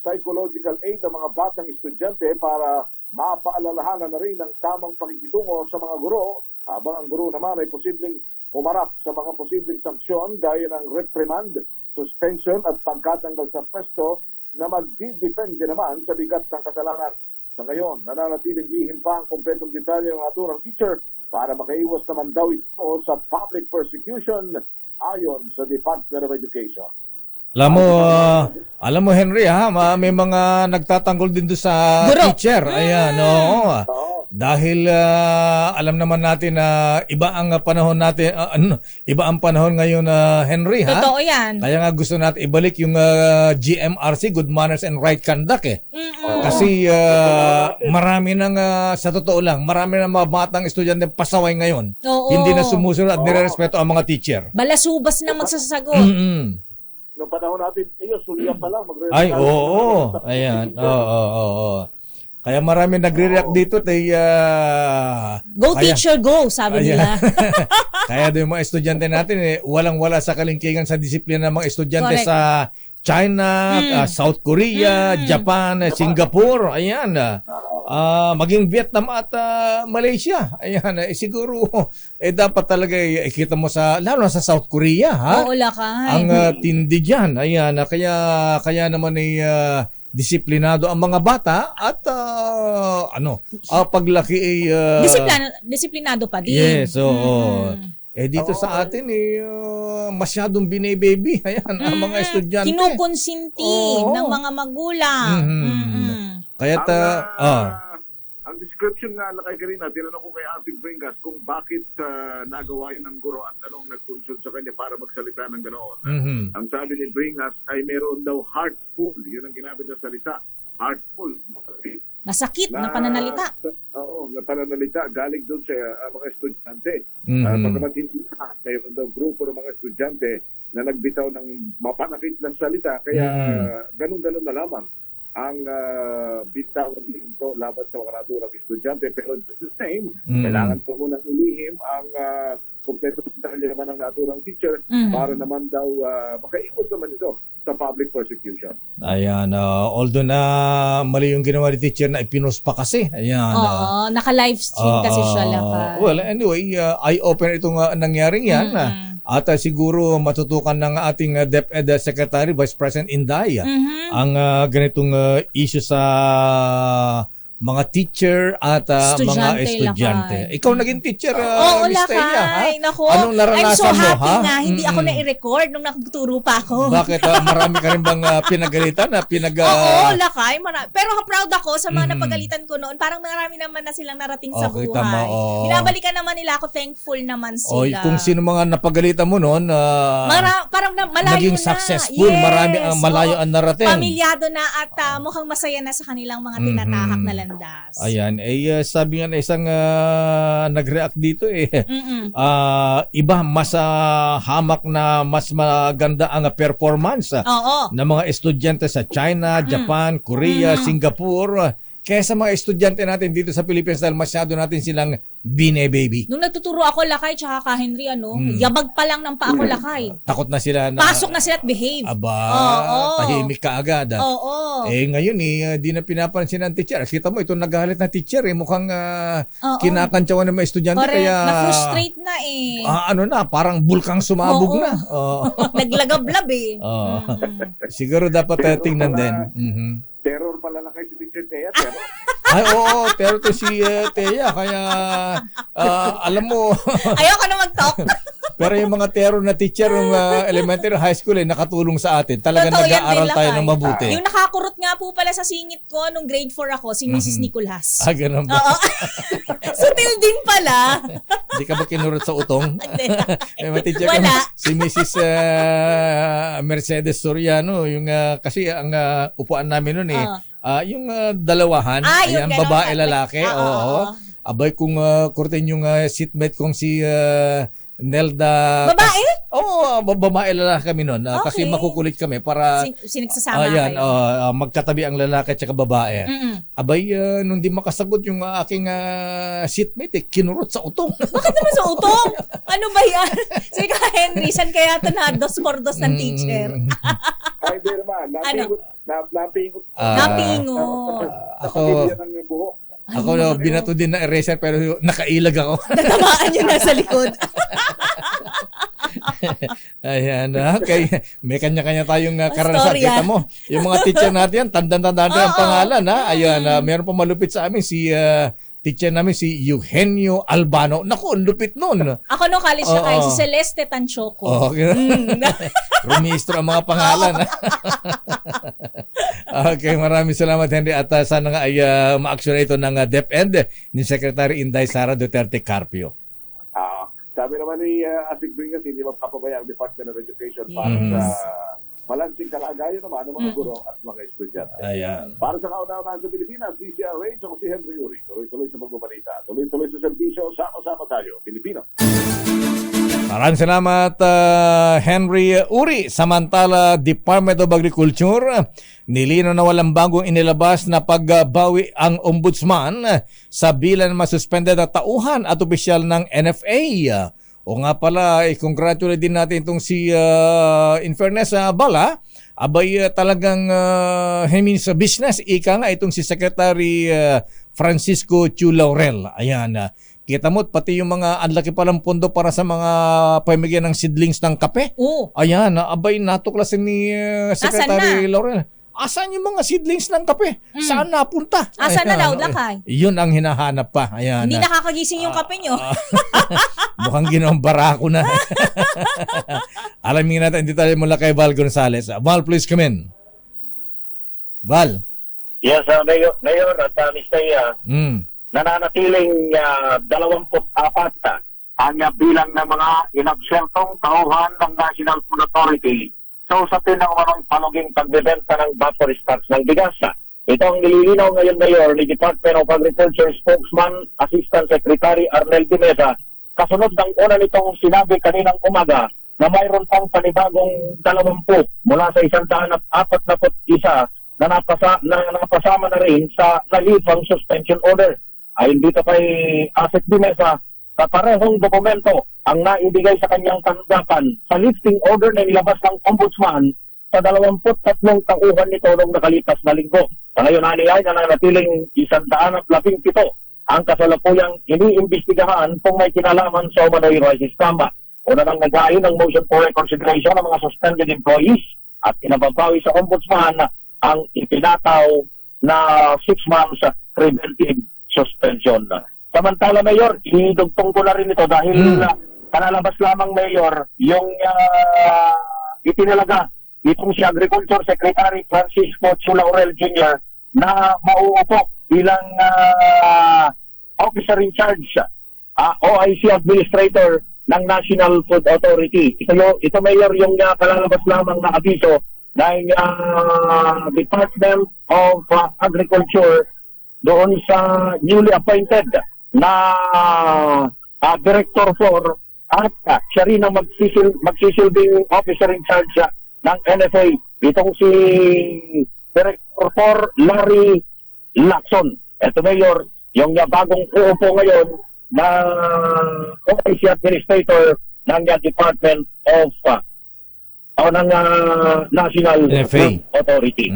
psychological aid ang mga batang estudyante para mapaalalahanan na rin ang tamang pakikitungo sa mga guro, habang ang guro naman ay posibleng umarap sa mga posibleng sanksyon gaya ng reprimand, suspension at pagkatanggal sa pwesto na magdidepende naman sa bigat ng kasalanan. Sa ngayon, nananatiling lihim pa ang kompletong detalye ng naturang teacher para makaiwas naman daw ito sa public persecution ayon sa Department of Education. Alam mo Henry, may mga nagtatanggol din doon sa teacher. Ayan, dahil alam naman natin na iba ang panahon natin, iba ang panahon ngayon, Henry, ha? Totoo yan. Kaya nga gusto natin ibalik yung GMRC, Good Manners and Right Conduct Kasi marami nang sa totoo lang, marami nang mga batang estudyante pasaway ngayon. Hindi na sumusunod at nirerespeto ang mga teacher. Balasubas na magsasagot. Noong panahon natin, sulya pa lang. Ay, oo. Ayan. Oo. Kaya marami nagre-react dito Go teacher, go, sabi nila. Kaya yung mga estudyante natin walang-wala sa kalingkingan sa disiplina ng mga estudyante Correct. sa China, South Korea, Japan, Singapore, ayan. Maging Vietnam at Malaysia. Ayan, siguro dapat talaga ikita mo lalo sa South Korea, ha? Oo, lakay. Ang tindi diyan. Ayan, kaya naman disiplinado ang mga bata at paglaki ay Disiplinado pa din. yes, oo. Dito sa atin masyadong bine-baby. Ayan, ang mga estudyante. Kinukonsinti ng mga magulang. Kaya't Ang description nga na kay Karina, tinanong ko kay Asik Bringas kung bakit nagawa yun ng guro at anong nag-consult sa kanya para magsalita ng ganoon. Ang sabi ni Bringas ay meron daw heartful. Yun ang ginamit na salita. Heartful. Nasakit na pananalita. Oo, na pananalita. Galing doon sa mga estudyante. Pagkamat hindi mayroon daw grupo ng mga estudyante na nagbitaw ng mapanakit na salita. Kaya ganun-ganun na lamang ang bitaw dito laban sa mga naturang estudyante. Pero just the same, kailangan po munang ilihim ang kompleto naman ng naturang teacher para naman daw makaiwas naman ito sa public persecution. ayan, although na mali yung ginawa ni teacher na ipinost pa kasi. Ayan. Oo, naka-livestream kasi siya lakay. Well, anyway, eye-opener itong nangyaring yan. At siguro matutukan ng ating DepEd Secretary, Vice President Inday, ang ganitong issue sa mga teacher at mga estudyante. Lakay. Ikaw naging teacher, Oo, Miss Teya, ha? lakay. Nako, Anong naranasan I'm so mo, happy ha? nga. Hindi ako na-record nung nagtuturo pa ako. Bakit? Marami ka rin bang pinagalitan na Oo, lakay. Pero proud ako sa mga napagalitan ko noon. Parang marami naman na silang narating sa Okay, buhay. tama, oo. Binabalikan naman nila ako. Thankful naman sila. kung sino mga napagalitan mo noon, Parang malayo naging na. successful. Yes. Marami ang malayo ang narating. Pamilyado na at mukhang masaya na sa kanilang mga tinatahak na landas. Ayan, sabi nga na isang nag-react dito iba mas hamak na mas maganda ang performance ng mga estudyante sa China, Japan, Korea, Singapore kaysa mga estudyante natin dito sa Pilipinas dahil masyado natin silang bine-baby. Nung nagtuturo ako lakay tsaka ka Henry, yabag pa lang ng pa ako lakay. Takot na sila na Pasok na sila at behave. Tahimik ka agad. Oo. Ngayon di na pinapansin ng teacher. Kita mo, ito nagalit na teacher mukhang kinakantsawan ng mga estudyante. Correct. Kaya Na-frustrate na parang bulkang sumabog na. Naglagablab Siguro dapat tingnan din. Terror pala na kay si Teacher Teya, terror. Ay, oo, pero to si Teya, kaya alam mo. Ayoko na mag-talk. Pero yung mga terror na teacher ng elementary high school nakatulong sa atin. Talagang nag-aaral tayo ng mabuti. Yung nakakurot nga po pala sa singit ko nung grade 4 ako, si Mrs. Nicolas. Ganun ba? Oo. Sutil din pala. Hindi ka ba kinurot sa utong? May teacher Wala. Si Mrs. Mercedes Soriano, yung kasi ang upuan namin noon yung dalawahan, yung babae lalaki. Oo. Abay kung kurtin yung seatmate kong si Nelda. Babae? Oo, babae lalaki kami noon. Kasi makukulit kami para sinagsasama kayo. magkatabi ang lalaki at saka babae. Abay, nung di makasagot yung aking seatmate, kinurot sa utong. Bakit naman sa utong? Ano ba yan? Sige ka, Henry, saan kaya ito na dos por dos ng teacher? Ay, di naman. Napingot. Napingot. Ako binato din na eraser pero nakailag ako. Natamaan yun nasa likod. Ayan, okay. May kanya-kanya tayong karanasan. Kita mo, yung mga teacher natin, tanda-tanda ang pangalan. Ayan, meron pa malupit sa amin si teacher namin si Eugenio Albano. Naku, lupit nun. Ako nung college na kayo, si Celeste Tanchoco. Okay. Rumistro ang mga pangalan. Okay, maraming salamat Henry at sana nga ay ma-action ito ng DepEd ni Secretary Inday Sara Duterte Carpio. Sabi naman ni Asik Bringas, hindi magpapabaya ang Department of Education para sa malansing kalagayan naman ng mga guro at mga estudyante. Ayan. Para sa kauna-unahan sa Pilipinas, DCRH, ako si Henry Uri. Tuloy-tuloy sa magbabalita. Tuloy-tuloy sa serbisyo, sama-sama tayo, Pilipino. Maraming salamat, Henry Uri. Samantala, Department of Agriculture, nilino na walang bagong inilabas na pagbawi ang ombudsman sa bilang masuspended na tauhan at opisyal ng NFA. O nga pala, congratulate din natin itong si, in fairness, Bala, abay talagang sa business, ika nga itong si Secretary Francisco Chu Laurel. Ayan, kita mo, pati yung mga anlaki palang pondo para sa mga pamigyan ng seedlings ng kape. Oo. Ayan, abay natuklasin ni Secretary Laurel. Asan yung mga seedlings ng kape? Saan napunta? Asan na daw, lakay? Yun ang hinahanap pa. Ayan. Hindi nakakagising yung kape nyo. Mukhang ginawang barako na. Alamin natin, hindi tayo mula kay Val Gonzales. Val, please come in. Val. Yes, Mayor at Mr. Nananatiling 24 ang bilang ng mga inabsentong tauhan ng National Food Authority sa usapin ng manong paluging pagbebenta ng buffer stocks ng bigas. Ito ang nililinaw ngayon, Mayor, ni Department of Agriculture Spokesman Assistant Secretary Arnel de Mesa, kasunod ng una nitong sinabi kaninang umaga na mayroon pang panibagong 20 mula sa 141 na napasama na rin sa nalifang suspension order. Ayon dito kay Asset de Mesa, sa parehong dokumento ang naibigay sa kanyang tanggapan sa lifting order na nilabas ng Ombudsman sa 23 tauhan nito noong nakalipas na linggo. Sa ngayon ay nananatiling 117 ang kasalukuyang iniimbestigahan kung may kinalaman sa umano'y rice scam. Una nang nag-aayon ng motion for reconsideration ng mga suspended employees at inababawi sa Ombudsman ang ipinataw na 6 months preventive suspension. Samantala, Mayor, idugtong ko na rin ito dahil kanalabas lamang, Mayor, yung itinalaga itong si Agriculture Secretary Francisco Chu Laurel Jr. na mauupo bilang officer in charge, OIC Administrator ng National Food Authority. Ito Mayor, yung kalalabas lamang na abiso ng Department of Agriculture doon sa newly appointed na Director 4 at siya rin ang magsisilbing officer in charge ng NFA. Itong si Director 4 Larry Lacson. Ito Mayor, yung bagong uupo ngayon na OIC Administrator ng Department of ng National NFA Food Authority.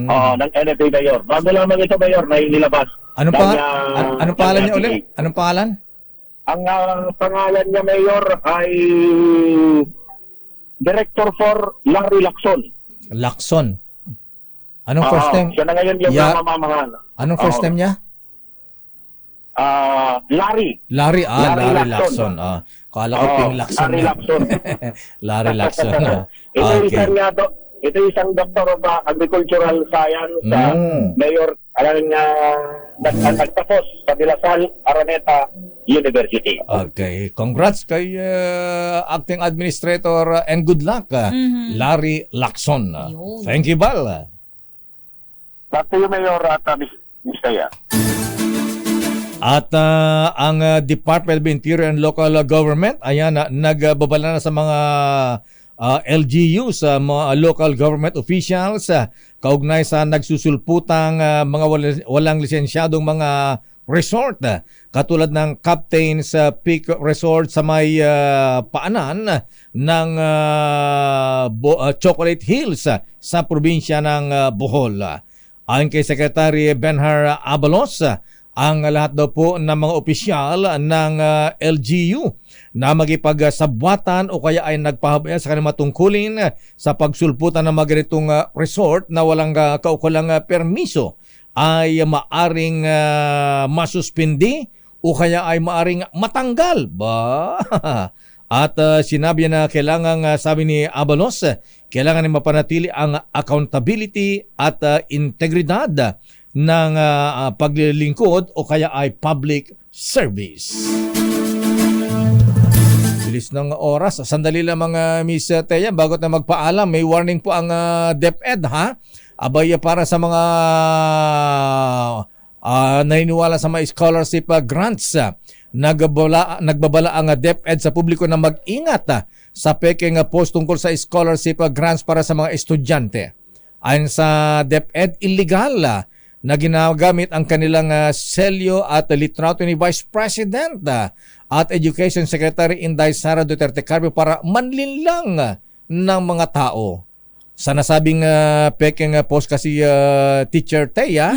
Ng NFA, Mayor. Bago lamang ito, Mayor, na inilabas. Anong pangalan niya ulit? Anong pangalan? Ang pangalan niya, Mayor, ay Director 4 Larry Lacson. Lacson. Anong first name? Siya na ngayon yung namamahan. Anong first name niya? Larry. Larry Lacson. Kala ko Ping Lacson. Larry Lacson. Larry Lacson. Ito isang Doctor of Agricultural Science, Mayor, nagtapos sa De La Salle Araneta University. Okay. Congrats kay Acting Administrator and good luck, Larry Lacson. Thank you, Bal. Back to you, Mayor, at Mr. At ang Department of Interior and Local Government, ayan, nagbabala na sa mga LGUs, mga local government officials, kaugnay sa nagsusulputang mga walang lisensyadong mga resort, katulad ng Captain's Peak Resort sa may paanan ng Chocolate Hills sa probinsya ng Bohol. Ayon kay Secretary Benhar Abalos, ang lahat daw po ng mga opisyal ng LGU na makipagsabwatan o kaya ay nagpahabaya sa kanilang matungkulin sa pagsulputan ng mga ganitong resort na walang kaukulang permiso ay maaring masuspindi o kaya ay maaring matanggal ba? At sinabi na kailangan, sabi ni Abalos, kailangan na mapanatili ang accountability at integridad ng paglilingkod o kaya ay public service. Bilis ng oras. Sandali lang mga Miss Teya, bago na magpaalam, may warning po ang DepEd, ha? Abay, para sa mga naniniwala sa mga scholarship grants. nagbabala ang DepEd sa publiko na mag-ingat sa peking post tungkol sa scholarship grants para sa mga estudyante. Ayon sa DepEd, illegal na ginagamit ang kanilang selyo at litrato ni Vice President at Education Secretary Inday Sara Duterte Carpio para manlinlang ng mga tao. Sa nasabing peking post kasi Teacher Thea,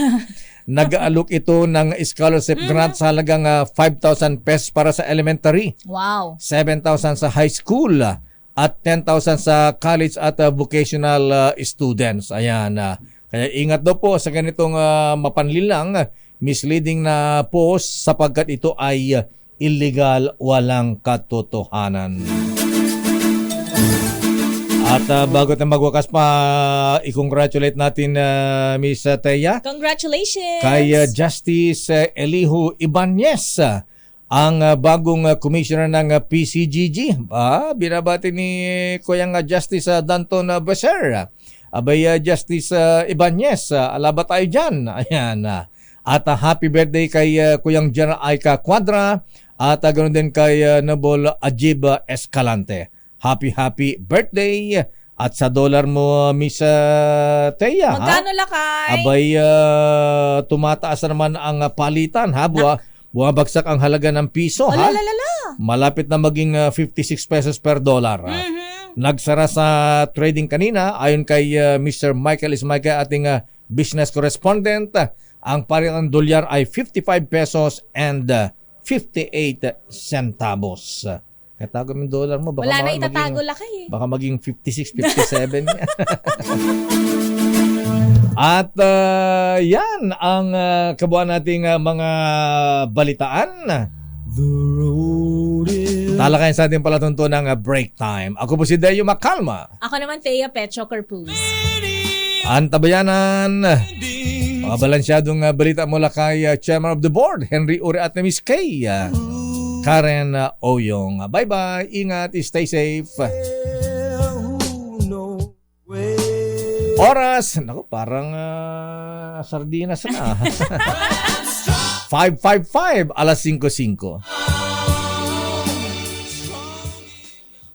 nag-aalok ito ng scholarship grant sa halagang 5,000 pesos para sa elementary. Wow. 7,000 sa high school at 10,000 sa college at vocational students. Ayan. Kaya ingat daw po sa ganitong mapanlilang, misleading na post sapagkat ito ay illegal, walang katotohanan. At bago tayo magwakas pa, i-congratulate natin Miss Thea. Congratulations! Kay Justice Elihu Ibanez, ang bagong commissioner ng PCGG. Binabati ni Kuyang Justice Danton Becer. Abay, Justice Ibanez, alaba tayo dyan. Ayan. At happy birthday kay Kuyang General Aika Quadra at ganoon din kay Nobol Ajib Escalante. Happy birthday at sa dollar mo, Miss Thea. Magkano lakay? Abay, tumataas na naman ang palitan, ha? Buwabagsak ang halaga ng piso, ha? Malapit na maging 56 pesos per dollar. Nagsara sa trading kanina, ayon kay Mr. Michael Ismaga, ating business correspondent, ang paritan ng dolyar ay 55 pesos and 58 centavos. Katago yung dollar mo. Baka wala na itatago lakay Baka maging 56, 57. At yan ang kabuuan nating mga balitaan. Talakayan sa ating palatuntunan ng break time. Ako po si Deo Macalma. Ako naman Thea Petro Corpus. Antabayanan. Mga balansyadong balita mula kay Chairman of the Board, Henry Ure at Miss Kay Karen Oyong. Bye-bye. Ingat. Stay safe. Oras. Naku, parang sardinas na. 5:55, 5:05.